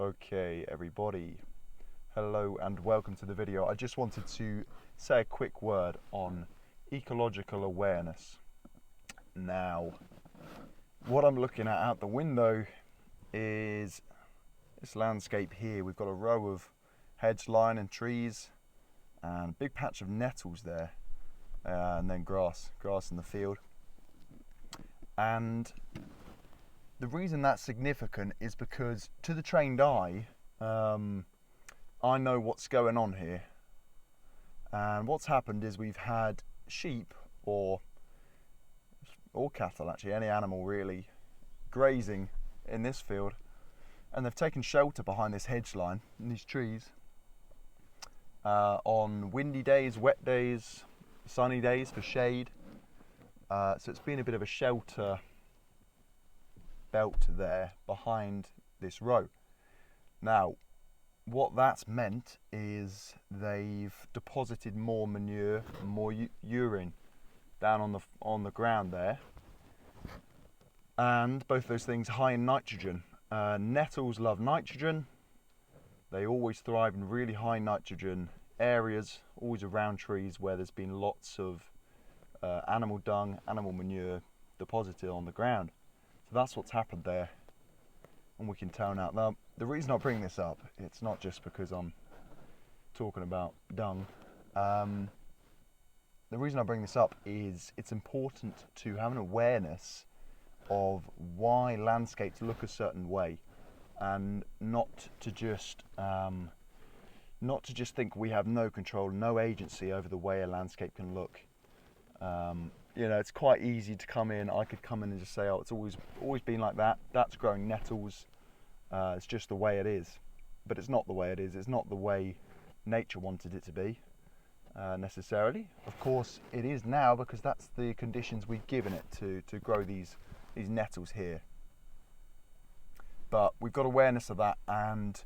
Okay, everybody, hello and welcome to the video. I just wanted to say a quick word on ecological awareness. Now, what I'm looking at out the window is this landscape here. We've got a row of hedge line and trees and a big patch of nettles there, and then grass in the field. And the reason that's significant is because to the trained eye, I know what's going on here. And what's happened is we've had sheep or cattle, actually, any animal really, grazing in this field, and they've taken shelter behind this hedge line and these trees on windy days, wet days, sunny days for shade. So it's been a bit of a shelter belt there behind this row. Now, what that's meant is they've deposited more manure, more urine down on the ground there, and both those things high in nitrogen. Nettles love nitrogen. They always thrive in really high nitrogen areas, always around trees where there's been lots of animal dung, animal manure deposited on the ground. So that's what's happened there, and we can tell now. Now, the reason I bring this up, it's not just because I'm talking about dung. The reason I bring this up is it's important to have an awareness of why landscapes look a certain way, and not to just think we have no control, no agency over the way a landscape can look. You know, it's quite easy to come in. I could come in and just say, oh, it's always been like that. That's growing nettles. It's just the way it is. But it's not the way it is. It's not the way nature wanted it to be, necessarily. Of course, it is now, because that's the conditions we've given it to grow these nettles here. But we've got awareness of that, and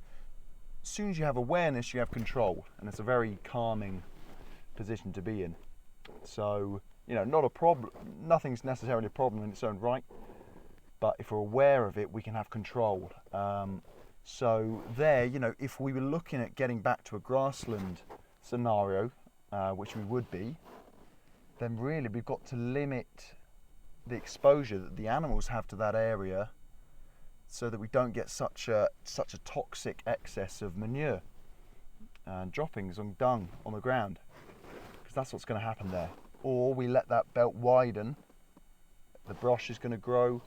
as soon as you have awareness, you have control, and it's a very calming position to be in. So, you know, not a problem. Nothing's necessarily a problem in its own right, but if we're aware of it, we can have control. So there, you know, if we were looking at getting back to a grassland scenario, which we would be, then really we've got to limit the exposure that the animals have to that area, so that we don't get such a toxic excess of manure and droppings on dung on the ground, because that's what's going to happen there. Or we let that belt widen, the brush is going to grow,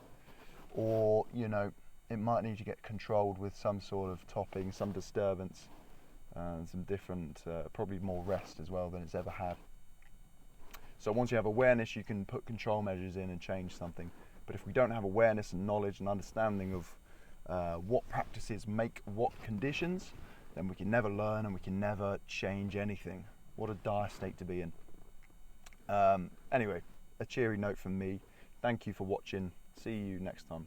or, you know, it might need to get controlled with some sort of topping, some disturbance, and some different, probably more rest as well than it's ever had. So once you have awareness, you can put control measures in and change something. But if we don't have awareness and knowledge and understanding of what practices make what conditions, then we can never learn and we can never change anything. What a dire state to be in. Anyway, a cheery note from me. Thank you for watching. See you next time.